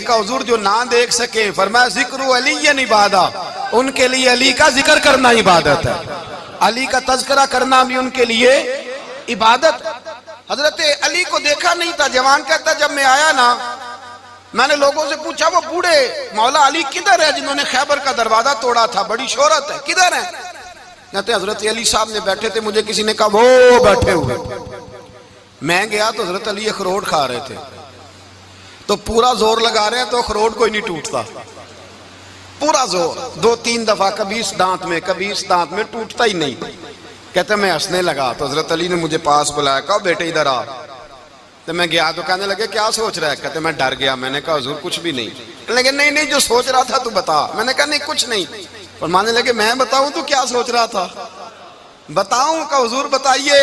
کہا حضور جو نہ دیکھ سکے، فرمایا ذکر علی عبادہ، ان کے لیے علی کا ذکر کرنا عبادت ہے، علی کا تذکرہ کرنا بھی ان کے لیے عبادت۔ حضرت علی کو دیکھا نہیں تھا، جوان کہتا جب میں آیا نا میں نے لوگوں سے پوچھا وہ بوڑھے مولا علی کدھر ہے جنہوں نے خیبر کا دروازہ توڑا تھا، بڑی شہرت ہے، کدھر ہے؟ کہتے حضرت علی صاحب نے بیٹھے تھے، مجھے کسی نے کہا وہ بیٹھے ہوئے۔ میں گیا تو حضرت علی اخروٹ کھا رہے تھے، تو پورا زور لگا رہے ہیں تو اخروٹ کوئی نہیں ٹوٹتا، پورا زور 2-3 دفعہ، کبھی اس دانت میں کبھی اس دانت میں، ٹوٹتا ہی نہیں۔ کہتے میں ہنسنے لگا تو حضرت علی نے مجھے پاس بلایا، کہا بیٹے ادھر آ۔ تو میں گیا تو کہنے لگے کیا سوچ رہا ہے؟ کہتے میں ڈر گیا، میں نے کہا حضور کچھ بھی نہیں۔ کہنے لگے نہیں جو سوچ رہا تھا تو بتا۔ میں نے کہا نہیں کچھ نہیں۔ فرمانے لگے میں بتاؤں تو کیا سوچ رہا تھا؟ بتاؤں؟ کہ حضور بتائیے۔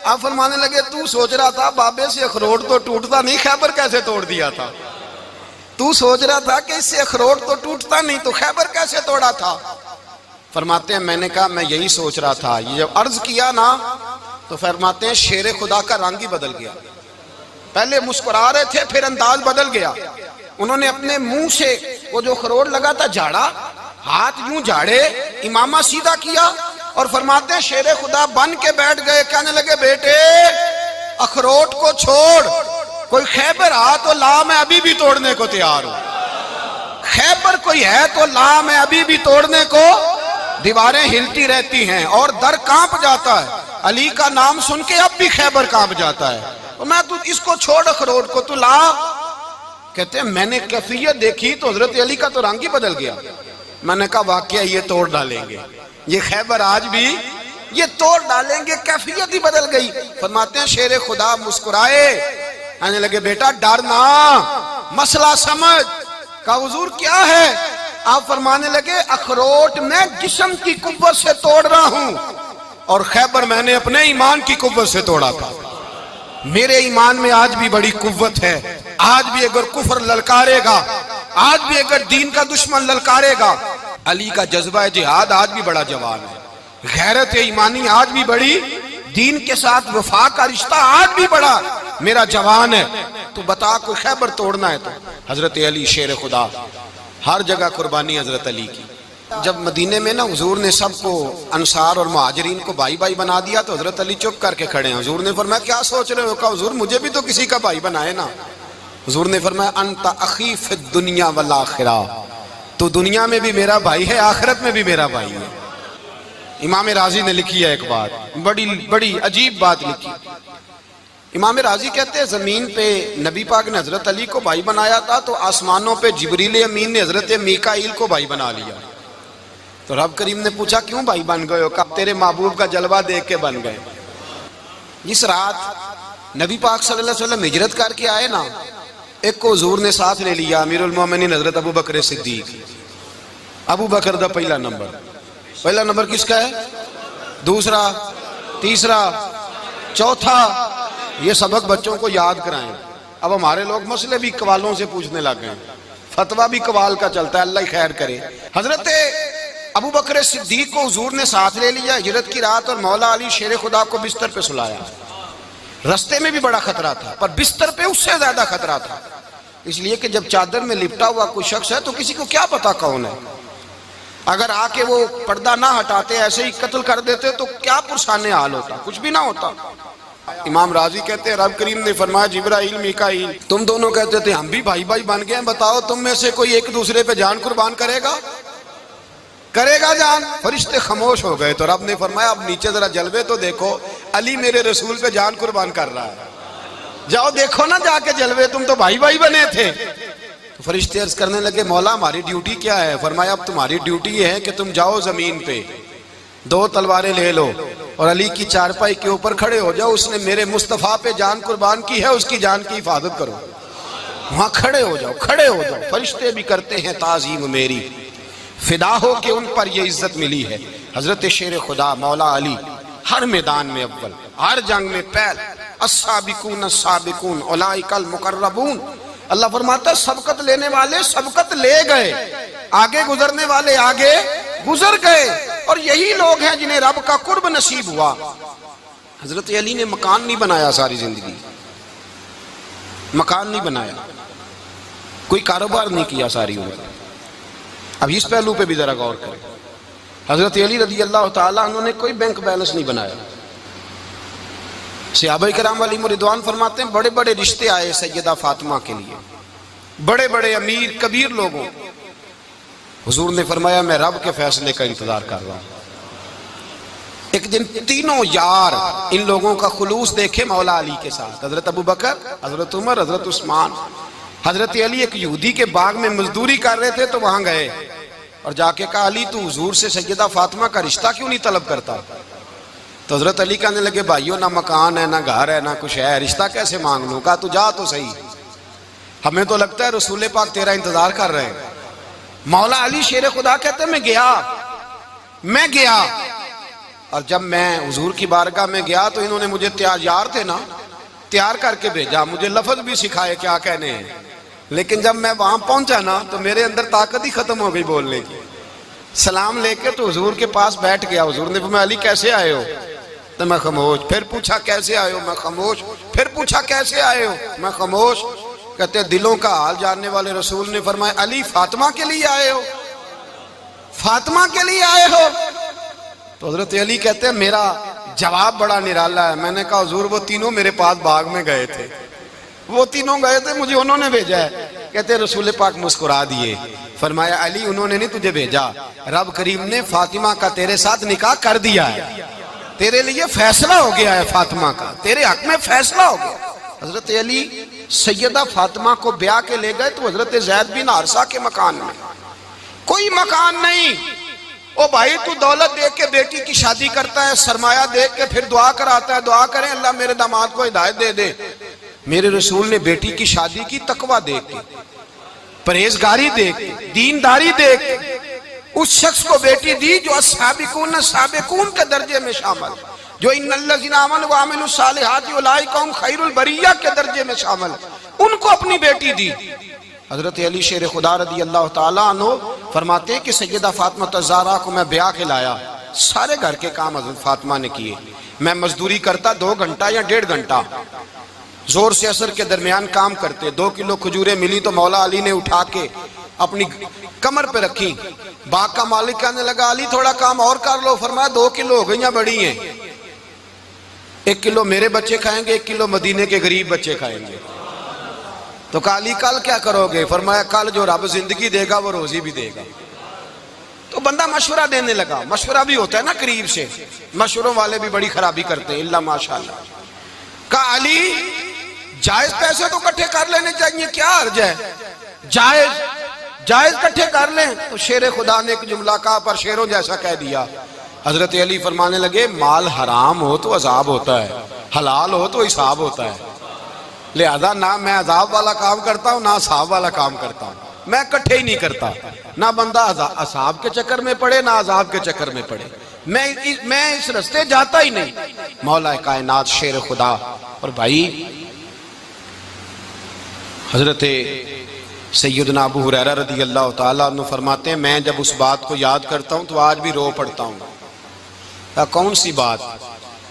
آپ فرمانے لگے تو سوچ رہا تھا بابے سے اخروٹ تو ٹوٹتا نہیں، خیبر کیسے توڑ دیا تھا؟ تو سوچ رہا تھا کہ اس سے اخروٹ تو ٹوٹتا نہیں تو خیبر کیسے توڑا تھا؟ فرماتے ہیں میں نے کہا میں یہی سوچ رہا تھا۔ یہ جب عرض کیا نا تو فرماتے ہیں شیر خدا کا رنگ ہی بدل گیا، پہلے مسکرا رہے تھے پھر انداز بدل گیا۔ انہوں نے اپنے منہ سے وہ جو خروٹ لگا تھا جھاڑا، ہاتھ یوں جھاڑے، امامہ سیدھا کیا اور فرماتے ہیں شیر خدا بن کے بیٹھ گئے۔ کہنے لگے بیٹے اخروٹ کو چھوڑ، کوئی خیبر آ تو لا، میں ابھی بھی توڑنے کو تیار ہوں۔ خیبر کوئی ہے تو لا، میں ابھی بھی توڑنے کو۔ دیواریں ہلتی رہتی ہیں اور در کانپ جاتا ہے، علی کا نام سن کے اب بھی خیبر کانپ جاتا ہے، میں تو اس کو چھوڑ اخروٹ کو تو لا۔ کہتے ہیں میں نے کیفیت دیکھی تو حضرت علی کا تو رنگ ہی بدل گیا۔ میں نے کہا واقعہ یہ توڑ ڈالیں گے، یہ خیبر آج بھی یہ توڑ ڈالیں گے، کیفیت ہی بدل گئی۔ فرماتے ہیں شیر خدا مسکرائے، کہنے لگے بیٹا ڈرنا، مسئلہ سمجھ۔ کہا حضور کیا ہے؟ آپ فرمانے لگے اخروٹ میں جسم کی قوت سے توڑ رہا ہوں اور خیبر میں نے اپنے ایمان کی قوت سے توڑا تھا۔ میرے ایمان میں آج بھی بڑی قوت ہے، آج بھی اگر کفر للکارے گا، آج بھی اگر دین کا دشمن للکارے گا، علی کا جذبہ جہاد آج بھی بڑا جوان ہے، غیرت ایمانی آج بھی بڑی، دین کے ساتھ وفا کا رشتہ آج بھی بڑا میرا جوان ہے۔ تو بتا کوئی خیبر توڑنا ہے تو حضرت علی شیر خدا، ہر جگہ قربانی حضرت علی کی۔ جب مدینے میں نا حضور نے سب کو انصار اور مہاجرین کو بھائی بھائی بنا دیا تو حضرت علی چپ کر کے کھڑے ہیں۔ حضور نے فرمایا کیا سوچ رہے ہو؟ کہا حضور مجھے بھی تو کسی کا بھائی بنائے نا۔ حضور نے فرمایا انت اخی فی الدنیا والآخرہ، تو دنیا میں بھی میرا بھائی ہے، آخرت میں بھی میرا بھائی ہے۔ امام راضی نے لکھی ہے ایک بات، بڑی عجیب بات لکھی۔ امام راضی کہتے ہیں زمین پہ نبی پاک نے حضرت علی کو بھائی بنایا تھا تو آسمانوں پہ جبریل امین نے حضرت میکائیل کو بھائی بنا لیا۔ تو رب کریم نے پوچھا کیوں بھائی بن گئے ہو؟ کہا تیرے محبوب کا جلوہ دیکھ کے بن گئے۔ جس رات نبی پاک صلی اللہ علیہ وسلم ہجرت کر کے آئے نا، ایک کو حضور نے ساتھ لے لیا، امیر المومنین حضرت ابو بکر صدیق۔ ابو بکر دا پہلا نمبر کس کا ہے؟ دوسرا، تیسرا، چوتھا، یہ سبق بچوں کو یاد کرائیں۔ اب ہمارے لوگ مسئلے بھی قوالوں سے پوچھنے لگ گئے، فتویٰ بھی قوال کا چلتا ہے، اللہ ہی خیر کرے۔ حضرت ابو بکر صدیق کو حضور نے ساتھ لے لیا ہجرت کی رات، اور مولا علی شیر خدا کو بستر پہ سلایا۔ رستے میں بھی بڑا خطرہ تھا پر بستر پہ اس سے زیادہ خطرہ تھا، اس لیے کہ جب چادر میں لپٹا ہوا کوئی شخص ہے تو کسی کو کیا پتا کون ہے، اگر آ کے وہ پردہ نہ ہٹاتے ایسے ہی قتل کر دیتے تو کیا پرسانے حال ہوتا، کچھ بھی نہ ہوتا۔ امام راضی کہتے ہیں رب کریم نے فرمایا جبرائیل میکائیل تم دونوں کہتے تھے ہم بھی بھائی بھائی بن گئے ہیں، بتاؤ تم میں سے کوئی ایک دوسرے پہ جان قربان کرے گا جان؟ فرشتے خاموش ہو گئے تو رب نے فرمایا اب نیچے ذرا جلوے تو دیکھو، علی میرے رسول پہ جان قربان کر رہا ہے، جاؤ دیکھو نا جا کے جلوے، تم تو بھائی بھائی بنے تھے۔ تو فرشتے عرض کرنے لگے مولا ہماری ڈیوٹی کیا ہے؟ فرمایا اب تمہاری ڈیوٹی یہ ہے کہ تم جاؤ زمین پہ 2 تلواریں لے لو اور علی کی چارپائی کے اوپر کھڑے ہو جاؤ، اس نے میرے مصطفیٰ پہ جان قربان کی ہے، اس کی جان کی حفاظت کرو، وہاں کھڑے ہو جاؤ۔ فرشتے بھی کرتے ہیں تعظیم میری، فدا ہو کہ ان پر یہ عزت ملی ہے۔ حضرت شیر خدا مولا علی ہر میدان میں اول، ہر جنگ میں پہل، السابقون السابقون اولئک المقربون۔ اللہ فرماتا ہے سبقت لینے والے سبقت لے گئے، آگے گزرنے والے آگے گزر گئے، اور یہی لوگ ہیں جنہیں رب کا قرب نصیب ہوا۔ حضرت علی نے مکان نہیں بنایا، ساری زندگی مکان نہیں بنایا، کوئی کاروبار نہیں کیا ساری عمر. اب اس پہلو پہ بھی ذرا غور کریں. حضرت علی رضی اللہ تعالیٰ انہوں نے کوئی بینک بیلنس نہیں بنایا. صحابہ کرام علیہم رضوان فرماتے ہیں بڑے بڑے رشتے آئے سیدہ فاطمہ کے لیے، بڑے بڑے امیر کبیر لوگوں. حضور نے فرمایا میں رب کے فیصلے کا انتظار کر رہا ہوں. ایک دن تینوں یار ان لوگوں کا خلوص دیکھے مولا علی کے ساتھ، حضرت ابو بکر، حضرت عمر، حضرت عثمان. حضرت علی ایک یہودی کے باغ میں مزدوری کر رہے تھے تو وہاں گئے اور جا کے کہا علی تو حضور سے سیدہ فاطمہ کا رشتہ کیوں نہیں طلب کرتا؟ تو حضرت علی کہنے لگے بھائیو نہ مکان ہے نہ گھر ہے نہ کچھ ہے، رشتہ کیسے مانگ لوں؟ کہا تو جا تو صحیح، ہمیں تو لگتا ہے رسول پاک تیرا انتظار کر رہے ہیں. مولا علی شیر خدا کہتے ہیں میں گیا اور جب میں حضور کی بارگاہ میں گیا تو انہوں نے مجھے یار تھے نا تیار کر کے بھیجا، مجھے لفظ بھی سکھائے کیا کہنے ہیں، لیکن جب میں وہاں پہنچا نا تو میرے اندر طاقت ہی ختم ہو گئی بولنے کی. سلام لے کے تو حضور کے پاس بیٹھ گیا. حضور نے فرمایا علی کیسے آئے ہو؟ تو میں خاموش. پھر پوچھا کیسے آئے ہو؟ میں خاموش. پھر پوچھا کیسے آئے ہو؟ میں خاموش. کہتے دلوں کا حال جاننے والے رسول نے فرمایا علی فاطمہ کے لیے آئے ہو؟ فاطمہ کے لیے آئے ہو؟ تو حضرت علی کہتے ہیں میرا جواب بڑا نرالا ہے. میں نے کہا حضور وہ تینوں میرے پاس باغ میں گئے تھے، وہ تینوں گئے تھے، مجھے انہوں نے بھیجا ہے. کہتے ہیں رسول پاک مسکرا دیے، فرمایا علی انہوں نے نہیں تجھے بھیجا، رب کریم نے فاطمہ کا تیرے ساتھ نکاح کر دیا ہے، تیرے لیے فیصلہ ہو گیا ہے فاطمہ کا، تیرے حق میں فیصلہ ہو گیا. حضرت علی سیدہ فاطمہ کو بیاہ کے لے گئے تو حضرت زید بن حارثہ کے مکان میں، کوئی مکان نہیں. او بھائی تو دولت دیکھ کے بیٹی کی شادی کرتا ہے، سرمایہ دیکھ کے پھر دعا کراتا ہے، دعا کریں اللہ میرے داماد کو ہدایت دے دے. میرے رسول نے بیٹی کی شادی کی تقوی دیکھ کے، پرہیزگاری دیکھ کے، دینداری دیکھ کے اس شخص کو بیٹی دی جو السابقون سابقون کے درجے میں شامل، جو ان الذین آمنوا وعملوا الصالحات اولئک هم خیر البریہ کے درجے میں شامل، ان کو اپنی بیٹی دی. حضرت علی شیر خدا رضی اللہ تعالیٰ عنہ فرماتے ہیں کہ سیدہ فاطمہ الزہرا کو میں بیاہ کے لایا، سارے گھر کے کام حضرت فاطمہ نے کیے. میں مزدوری کرتا 2 گھنٹہ یا 1.5 گھنٹہ، زور سے عصر کے درمیان کام کرتے. 2 کلو کھجوریں ملی تو مولا علی نے اٹھا کے اپنی کمر پہ رکھی. باغ کا مالک کہنے لگا علی تھوڑا کام اور کر لو. فرمایا 2 کلو ہو گئیاں بڑی ہیں، 1 کلو میرے بچے کھائیں گے، 1 کلو مدینے کے غریب بچے کھائیں گے. تو کہا علی کل کیا کرو گے؟ فرمایا کل جو رب زندگی دے گا وہ روزی بھی دے گا. تو بندہ مشورہ دینے لگا. مشورہ بھی ہوتا ہے نا قریب سے، مشوروں والے بھی بڑی خرابی کرتے ہیں اللہ ماشاءاللہ. کہا علی جائز پیسے تو کٹھے کر لینے چاہیے، کیا حرج ہے، جائز کٹھے کر لیں. تو شیر خدا نے ایک جملہ کہا پر شیروں جیسا کہہ دیا. حضرت علی فرمانے لگے مال حرام ہو تو عذاب ہوتا ہے، حلال ہو تو حساب ہوتا ہے، لہذا نہ میں عذاب والا کام کرتا ہوں نہ حساب والا کام کرتا ہوں، میں کٹھے ہی نہیں کرتا. نہ بندہ عذاب کے چکر میں پڑے نہ عذاب کے چکر میں پڑے، میں اس رستے جاتا ہی نہیں. مولا کائنات شیر خدا. اور بھائی حضرت سیدنا ابو ہریرہ رضی اللہ تعالیٰ عنہ فرماتے ہیں میں جب اس بات کو یاد کرتا ہوں تو آج بھی رو پڑتا ہوں. کون سی بات؟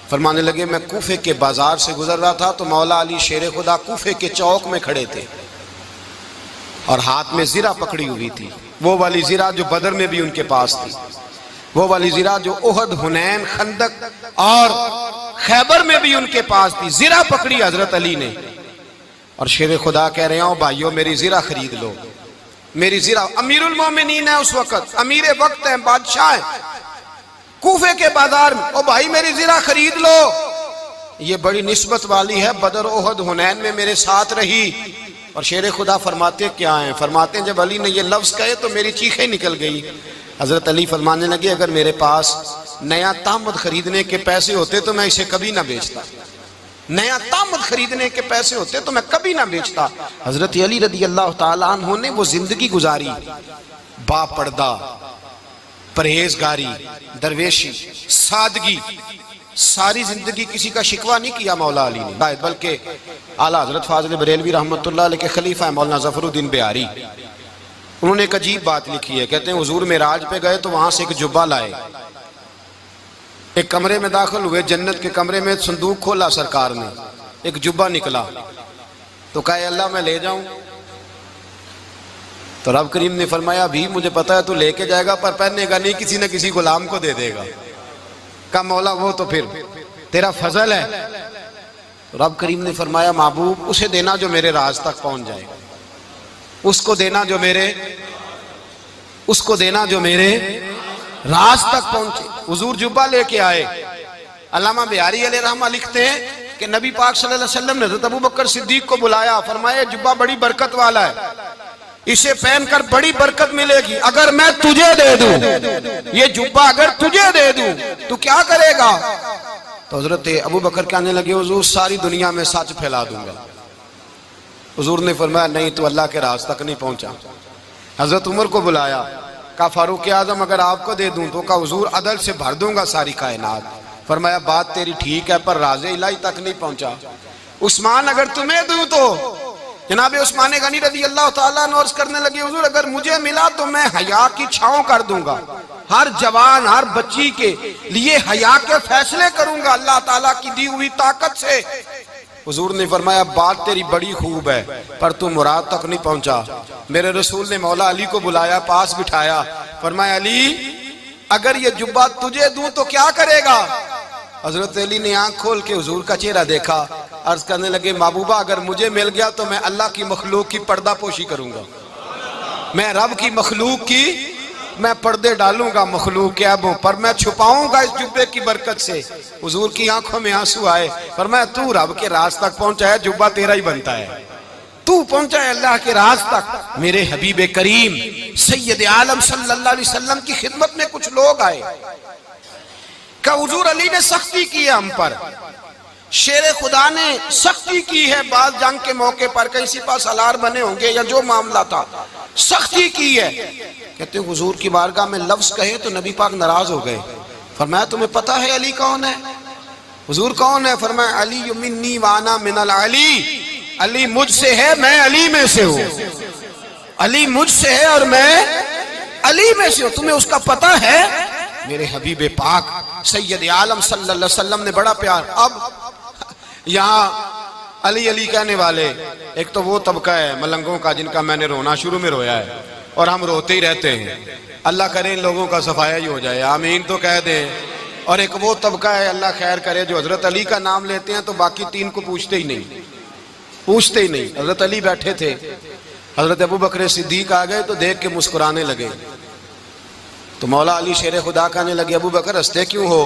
فرمانے لگے میں کوفے کے بازار سے گزر رہا تھا تو مولا علی شیر خدا کوفے کے چوک میں کھڑے تھے اور ہاتھ میں زرہ پکڑی ہوئی تھی، وہ والی زرہ جو بدر میں بھی ان کے پاس تھی، وہ والی زرہ جو احد، حنین، خندق اور خیبر میں بھی ان کے پاس تھی. زرہ پکڑی حضرت علی نے اور شیر خدا کہہ رہے ہیں بھائیو میری زرہ خرید لو. میری زرہ، امیر المومنین ہے اس وقت، امیر وقت ہے، بادشاہ ہے کوفے کے بازار میں. او بھائی میری زرہ خرید لو، یہ بڑی نسبت والی ہے، بدر، احد، حنین میں میرے ساتھ رہی. اور شیر خدا فرماتے کیا ہیں؟ فرماتے ہیں جب علی نے یہ لفظ کہے تو میری چیخیں نکل گئی. حضرت علی فرمانے لگے اگر میرے پاس نیا تامد خریدنے کے پیسے ہوتے تو میں اسے کبھی نہ بیچتا، نیا تامد خریدنے کے پیسے ہوتے تو میں کبھی نہ بیچتا. حضرت علی رضی اللہ تعالیٰ عنہ نے وہ زندگی گزاری، با پردہ، پرہیزگاری، درویشی، سادگی، ساری زندگی کسی کا شکوہ نہیں کیا مولا علی نے، بلکہ اعلیٰ حضرت فاضل بریلوی رحمۃ اللہ علیہ کے خلیفہ مولانا ظفر الدین بہاری، انہوں نے ایک عجیب بات لکھی ہے. کہتے ہیں حضور معراج پہ گئے تو وہاں سے ایک جبہ لائے، ایک کمرے میں داخل ہوئے، جنت کے کمرے میں صندوق کھولا سرکار نے، ایک جبہ نکلا تو کہا اللہ میں لے جاؤں؟ تو رب کریم نے فرمایا بھی مجھے پتا ہے تو لے کے جائے گا پر پہننے گا نہیں، کسی نہ کسی غلام کو دے دے گا۔ کہا مولا وہ تو پھر تیرا فضل ہے۔ تو رب کریم نے فرمایا محبوب اسے دینا جو میرے راز تک پہنچ جائے، اس کو دینا جو میرے راز تک پہنچے۔ حضور جبہ لے کے آئے۔ علامہ بہاری علیہ رحمہ لکھتے ہیں کہ نبی پاک صلی اللہ علیہ وسلم نے حضرت ابوبکر صدیق کو بلایا، فرمایا جبہ بڑی برکت والا ہے، اسے پہن کر بڑی برکت ملے گی، اگر میں تجھے دے دوں، یہ جبہ اگر تجھے دے دوں تو کیا کرے گا؟ تو حضرت ابوبکر کہنے لگے حضور ساری دنیا میں سچ پھیلا دوں گا۔ حضور نے فرمایا نہیں تو اللہ کے راز تک نہیں پہنچا۔ حضرت عمر کو بلایا، کہا فاروق اعظم اگر آپ کو دے دوں تو کہا حضور عدل سے بھر دوں گا ساری کائنات۔ فرمایا بات تیری ٹھیک ہے پر راز الہی تک نہیں پہنچا۔ عثمان اگر تمہیں دوں تو جناب عثمان غنی رضی اللہ تعالیٰ عنہ عرض کرنے لگے حضور اگر مجھے ملا تو میں حیا کی چھاؤں کر دوں گا، ہر جوان ہر بچی کے لیے حیا کے فیصلے کروں گا اللہ تعالیٰ کی دی ہوئی طاقت سے۔ حضور نے فرمایا بات تیری بڑی خوب ہے پر تو مراد تک نہیں پہنچا۔ میرے رسول نے مولا علی کو بلایا، پاس بٹھایا، فرمایا علی اگر یہ جبہ تجھے دوں تو کیا کرے گا؟ حضرت علی نے آنکھ کھول کے حضور کا چہرہ دیکھا، عرض کرنے لگے محبوبہ اگر مجھے مل گیا تو میں اللہ کی مخلوق کی پردہ پوشی کروں گا، میں رب کی مخلوق کی میں پردے ڈالوں گا مخلوق کے عیبوں پر، میں چھپاؤں گا اس جبے کی برکت سے۔ حضور کی آنکھوں میں آنسو آئے، فرمایا تو رب کے راز تک پہنچا ہے، جبہ تیرا ہی بنتا ہے، تو پہنچا ہے اللہ کے راز تک۔ میرے حبیب کریم سید عالم صلی اللہ علیہ وسلم کی خدمت میں کچھ لوگ آئے کہ حضور علی نے سختی کی ہے ہم پر، شیر خدا نے سختی کی ہے، بعض جنگ کے موقع پر کہیں سپاہ سالار بنے ہوں گے یا جو معاملہ تھا سختی کی ہے۔ کہتے ہیں حضور کی بارگاہ میں لفظ کہے تو نبی پاک ناراض ہو گئے۔ فرمایا تمہیں پتا ہے علی کون ہے؟ حضور کون ہے؟ فرمایا علی منی وانا من العلی، علی مجھ سے ہے میں علی میں سے ہوں، علی مجھ سے ہے اور میں علی میں سے ہوں، تمہیں اس کا پتہ ہے؟ میرے حبیب پاک سید عالم صلی اللہ علیہ وسلم نے بڑا پیار۔ اب یہاں علی علی کہنے والے ایک تو وہ طبقہ ہے ملنگوں کا جن کا میں نے رونا شروع میں رویا ہے اور ہم روتے ہی رہتے ہیں، اللہ کرے ان لوگوں کا صفایا ہی ہو جائے، آمین تو کہہ دیں۔ اور ایک وہ طبقہ ہے اللہ خیر کرے جو حضرت علی کا نام لیتے ہیں تو باقی تین کو پوچھتے ہی نہیں۔ حضرت علی بیٹھے تھے، حضرت ابوبکر صدیق آ گئے تو دیکھ کے مسکرانے لگے، تو مولا علی شیر خدا کہنے لگے ابوبکر ہنستے کیوں ہو؟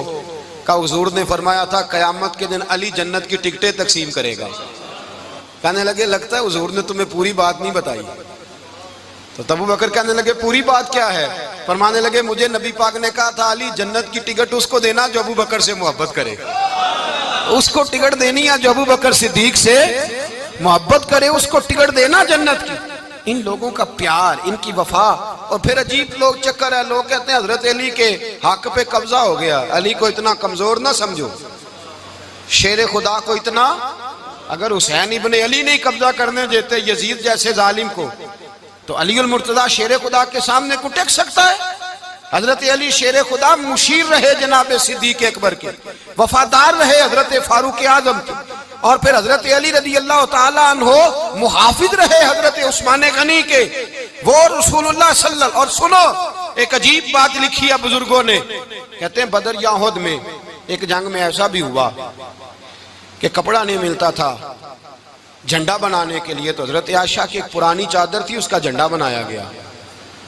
کہا حضور نے فرمایا تھا قیامت کے دن علی جنت کی ٹکٹیں تقسیم کرے گا۔ کہنے لگے لگتا ہے حضور نے تمہیں پوری بات نہیں بتائی۔ تو ابوبکر کہنے لگے پوری بات کیا ہے؟ فرمانے لگے مجھے نبی پاک نے کہا تھا علی جنت کی ٹکٹ اس کو دینا جو ابوبکر سے محبت کرے، اس کو ٹکٹ دینی ہے جو ابوبکر صدیق سے محبت کرے، اس کو ٹکٹ دینا جنت کی۔ ان لوگوں کا پیار، ان کی وفا۔ اور پھر عجیب لوگ چکر ہے، لوگ کہتے ہیں حضرت علی کے حق پہ قبضہ ہو گیا، علی کو اتنا کمزور نہ سمجھو، شیر خدا کو اتنا، اگر حسین ابن علی نہیں قبضہ کرنے دیتے یزید جیسے ظالم کو تو علی المرتضیٰ شیر خدا کے سامنے کو ٹک سکتا ہے؟ حضرت علی شیر خدا مشیر رہے جناب صدیق اکبر کے، وفادار رہے حضرت فاروق اعظم کے، اور پھر حضرت علی رضی اللہ تعالیٰ عنہ محافظ رہے حضرت عثمان غنی کے، وہ رسول اللہ صلی اللہ علیہ وسلم۔ اور سنو ایک عجیب بات لکھی ہے بزرگوں نے، کہتے ہیں بدر یا احد میں ایک جنگ میں ایسا بھی ہوا کہ کپڑا نہیں ملتا تھا جھنڈا بنانے کے لیے، تو حضرت عائشہ کی ایک پرانی چادر تھی، اس کا جھنڈا بنایا گیا،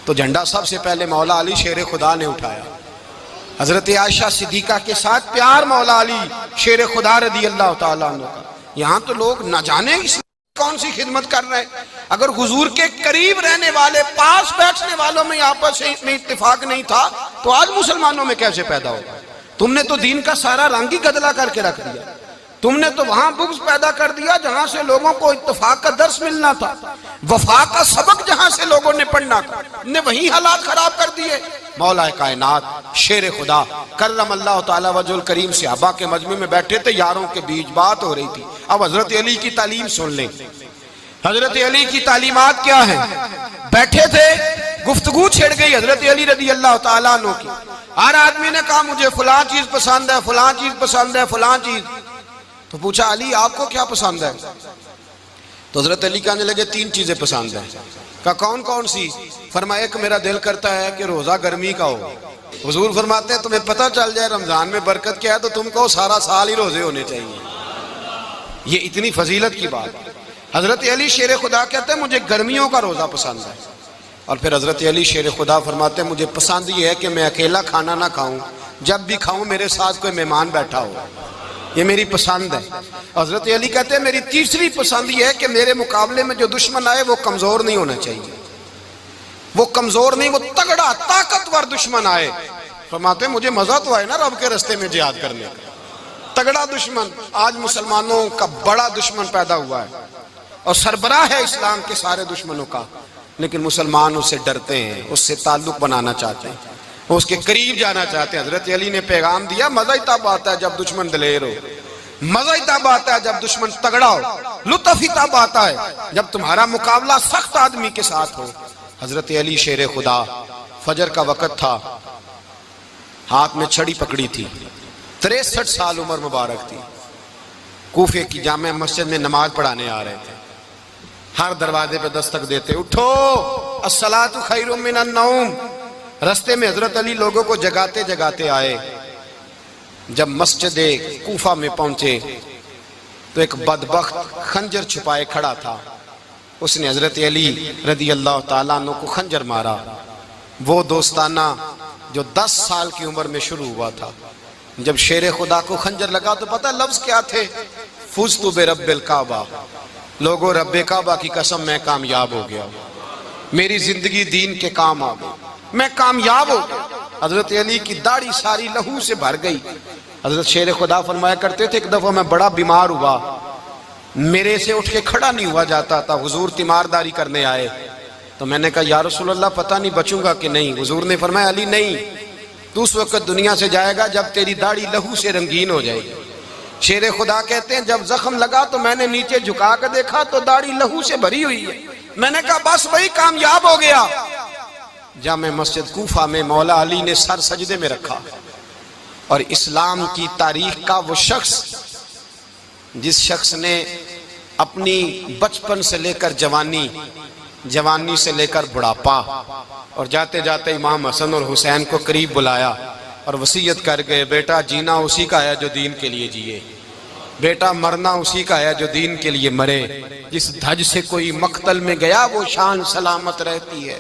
تو جھنڈا سب سے پہلے مولا علی شیر خدا نے اٹھایا۔ حضرت عائشہ صدیقہ کے ساتھ پیار مولا علی شیر خدا رضی اللہ تعالیٰ عنہ کا۔ یہاں تو لوگ نہ جانے اس کون سی خدمت کر رہے ہیں، اگر حضور کے قریب رہنے والے پاس بیٹھنے والوں میں آپس میں اتفاق نہیں تھا تو آج مسلمانوں میں کیسے پیدا ہوگا؟ تم نے تو دین کا سارا رنگ ہی گدلا کر کے رکھ دیا، تم نے تو وہاں بغض پیدا کر دیا جہاں سے لوگوں کو اتفاق کا درس ملنا تھا، وفا کا سبق جہاں سے لوگوں نے پڑھنا تھا، نے وہی حالات خراب کر دیے۔ مولا کائنات شیر خدا کرم اللہ تعالیٰ وجہ الکریم صحابہ کے مجمع میں بیٹھے تھے، یاروں کے بیچ بات ہو رہی تھی۔ اب حضرت علی کی تعلیم سن لیں، حضرت علی کی تعلیمات کیا ہیں؟ بیٹھے تھے، گفتگو چھڑ گئی حضرت علی رضی اللہ تعالیٰ عنہ کی، ہر آدمی نے کہا مجھے فلاں چیز پسند ہے، فلاں چیز پسند ہے، فلاں چیز۔ تو پوچھا علی آپ کو کیا پسند ہے؟ تو حضرت علی کہنے لگے تین چیزیں پسند ہیں۔ کہا کون کون سی؟ فرمایا کہ میرا دل کرتا ہے کہ روزہ گرمی کا ہو۔ حضور فرماتے ہیں تمہیں پتہ چل جائے رمضان میں برکت کیا ہے تو تم کو سارا سال ہی روزے ہونے چاہیے۔ یہ اتنی فضیلت کی بات۔ حضرت علی شیر خدا کہتے ہیں مجھے گرمیوں کا روزہ پسند ہے، اور پھر حضرت علی شیر خدا فرماتے ہیں مجھے پسند یہ ہے کہ میں اکیلا کھانا نہ کھاؤں، جب بھی کھاؤں میرے ساتھ کوئی مہمان بیٹھا ہو، یہ میری پسند ہے۔ حضرت علی کہتے ہیں میری تیسری پسند یہ ہے کہ میرے مقابلے میں جو دشمن آئے وہ کمزور نہیں ہونا چاہیے، وہ کمزور نہیں، وہ تگڑا طاقتور دشمن آئے۔ فرماتے ہیں مجھے مزہ تو آئے نا رب کے راستے میں جہاد کرنے کا، تگڑا دشمن۔ آج مسلمانوں کا بڑا دشمن پیدا ہوا ہے اور سربراہ ہے اسلام کے سارے دشمنوں کا، لیکن مسلمان اس سے ڈرتے ہیں، اس سے تعلق بنانا چاہتے ہیں، وہ اس کے قریب جانا چاہتے ہیں۔ حضرت علی نے پیغام دیا مزہ ہی تب آتا ہے جب دشمن دلیر ہو، مزہ ہی تب آتا ہے جب دشمن تگڑا ہو، لطف ہی تب آتا ہے جب تمہارا مقابلہ سخت آدمی کے ساتھ ہو۔ حضرت علی شیر خدا، فجر کا وقت تھا، ہاتھ میں چھڑی پکڑی تھی، 63 سال عمر مبارک تھی، کوفے کی جامع مسجد میں نماز پڑھانے آ رہے تھے۔ ہر دروازے پہ دستک دیتے اٹھو الصلاۃ خیر من النوم۔ رستے میں حضرت علی لوگوں کو جگاتے جگاتے آئے۔ جب مسجد کوفہ میں پہنچے تو ایک بدبخت خنجر چھپائے کھڑا تھا، اس نے حضرت علی رضی اللہ تعالیٰ عنہ کو خنجر مارا۔ وہ دوستانہ جو 10 سال کی عمر میں شروع ہوا تھا، جب شیر خدا کو خنجر لگا تو پتہ لفظ کیا تھے؟ فزت برب الکعبہ، لوگوں رب کعبہ کی قسم میں کامیاب ہو گیا، میری زندگی دین کے کام آ گئی، میں کامیاب ہو گیا۔ حضرت علی کی داڑھی ساری لہو سے بھر گئی۔ حضرت شیر خدا فرمایا کرتے تھے ایک دفعہ میں بڑا بیمار ہوا، میرے سے اٹھ کے کھڑا نہیں ہوا جاتا تھا، حضور تیمارداری کرنے آئے تو میں نے کہا یا رسول اللہ پتہ نہیں بچوں گا کہ نہیں۔ حضور نے فرمایا علی نہیں، تو اس وقت دنیا سے جائے گا جب تیری داڑھی لہو سے رنگین ہو جائے گی۔ شیر خدا کہتے ہیں جب زخم لگا تو میں نے نیچے جھکا کر دیکھا تو داڑھی لہو سے بھری ہوئی ہے، میں نے کہا بس وہی کامیاب ہو گیا۔ جامع مسجد کوفہ میں مولا علی نے سر سجدے میں رکھا، اور اسلام کی تاریخ کا وہ شخص جس شخص نے اپنی بچپن سے لے کر جوانی، جوانی سے لے کر بڑھاپا، اور جاتے جاتے امام حسن اور حسین کو قریب بلایا اور وصیت کر گئے بیٹا جینا اسی کا ہے جو دین کے لیے جیے، بیٹا مرنا اسی کا ہے جو دین کے لیے مرے، جس دھج سے کوئی مقتل میں گیا وہ شان سلامت رہتی ہے،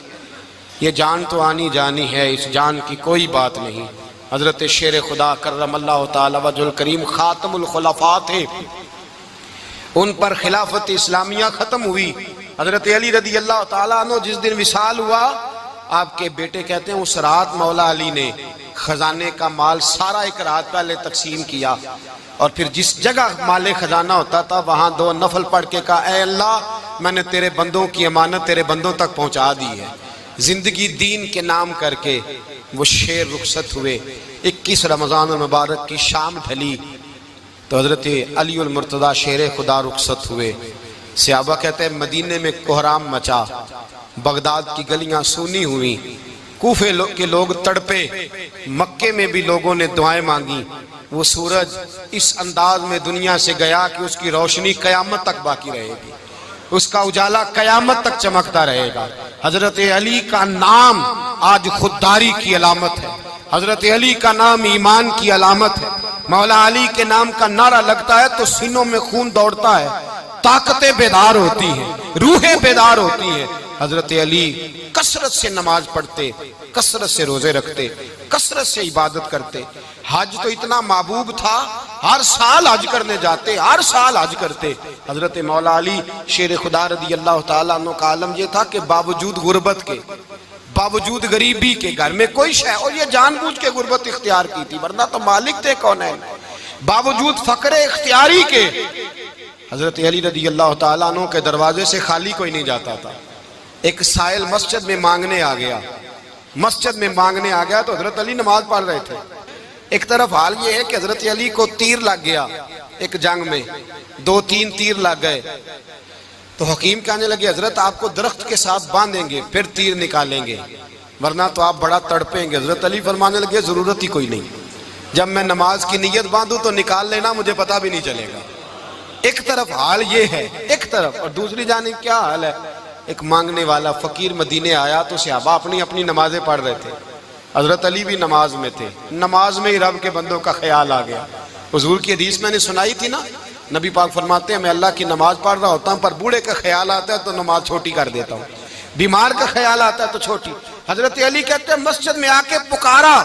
یہ جان تو آنی جانی ہے، اس جان کی کوئی بات نہیں۔ حضرت شیر خدا کرم اللہ تعالی وجہ الکریم خاتم الخلفاء تھے، ان پر خلافت اسلامیہ ختم ہوئی۔ حضرت علی رضی اللہ تعالیٰ عنہ جس دن وصال ہوا، آپ کے بیٹے کہتے ہیں اس رات مولا علی نے خزانے کا مال سارا ایک رات پہلے تقسیم کیا، اور پھر جس جگہ مال خزانہ ہوتا تھا وہاں 2 نفل پڑھ کے کہا اے اللہ میں نے تیرے بندوں کی امانت تیرے بندوں تک پہنچا دی ہے۔ زندگی دین کے نام کر کے وہ شیر رخصت ہوئے۔ 21 رمضان المبارک کی شام ڈھلی تو حضرت علی المرتضیٰ شیر خدا رخصت ہوئے۔ صحابہ کہتے ہیں مدینے میں کوہرام مچا، بغداد کی گلیاں سونی ہوئیں، کوفے کے لوگ تڑپے، مکے میں بھی لوگوں نے دعائیں مانگی۔ وہ سورج اس انداز میں دنیا سے گیا کہ اس کی روشنی قیامت تک باقی رہے گی، اس کا اجالا قیامت تک چمکتا رہے گا۔ حضرت علی کا نام آج خودداری کی علامت ہے، حضرت علی کا نام ایمان کی علامت ہے۔ مولا علی کے نام کا نعرہ لگتا ہے تو سینوں میں خون دوڑتا ہے، طاقتیں بیدار ہوتی ہیں، روحیں بیدار ہوتی ہیں۔ حضرت علی کثرت سے نماز پڑھتے، کثرت سے روزے رکھتے، کثرت سے عبادت کرتے۔ حج تو اتنا محبوب تھا، ہر سال حج کرنے جاتے، ہر سال حج کرتے۔ حضرت مولا علی شیر خدا رضی اللہ تعالیٰ عنہ کا عالم یہ تھا کہ باوجود غربت کے، باوجود غریبی کے، گھر میں کوئی شے، اور یہ جان بوجھ کے غربت اختیار کی تھی ورنہ تو مالک تھے کونین، باوجود فقر اختیاری کے حضرت علی رضی اللہ تعالیٰ عنہ کے دروازے سے خالی کوئی نہیں جاتا تھا۔ ایک سائل مسجد میں مانگنے آ گیا، مسجد میں مانگنے آ گیا تو حضرت علی نماز پڑھ رہے تھے۔ ایک طرف حال یہ ہے کہ حضرت علی کو تیر لگ گیا ایک جنگ میں، 2-3 تیر لگ گئے تو حکیم کہنے لگے حضرت آپ کو درخت کے ساتھ باندھیں گے پھر تیر نکالیں گے ورنہ تو آپ بڑا تڑپیں گے۔ حضرت علی فرمانے لگے ضرورت ہی کوئی نہیں، جب میں نماز کی نیت باندھوں تو نکال لینا، مجھے پتہ بھی نہیں چلے گا۔ ایک طرف حال یہ ہے، ایک طرف، اور دوسری جانب کیا حال ہے؟ ایک مانگنے والا فقیر مدینے آیا تو صحابہ اپنی اپنی نمازیں پڑھ رہے تھے، حضرت علی بھی نماز میں تھے، نماز میں ہی رب کے بندوں کا خیال آ گیا۔ حضور کی حدیث میں نے سنائی تھی نا، نبی پاک فرماتے ہیں میں اللہ کی نماز پڑھ رہا ہوتا ہوں، پر بوڑھے کا خیال آتا ہے تو نماز چھوٹی کر دیتا ہوں، بیمار کا خیال آتا ہے تو چھوٹی۔ حضرت علی کہتے ہیں مسجد میں آ کے پکارا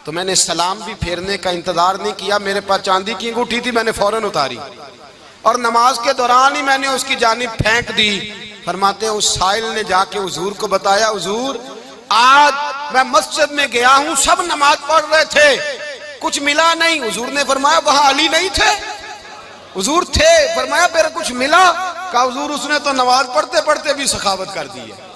تو میں نے سلام بھی پھیرنے کا انتظار نہیں کیا، میرے پاس چاندی کی انگوٹھی تھی، میں نے فوراً اتاری اور نماز کے دوران ہی میں نے اس کی جانب پھینک دی۔ فرماتے ہیں اس سائل نے جا کے حضور کو بتایا، حضور آج میں مسجد میں گیا ہوں، سب نماز پڑھ رہے تھے، کچھ ملا نہیں۔ حضور نے فرمایا وہاں علی نہیں تھے؟ حضور تھے۔ فرمایا پھر کچھ ملا؟ کہا حضور اس نے تو نماز پڑھتے پڑھتے بھی سخاوت کر دی ہے۔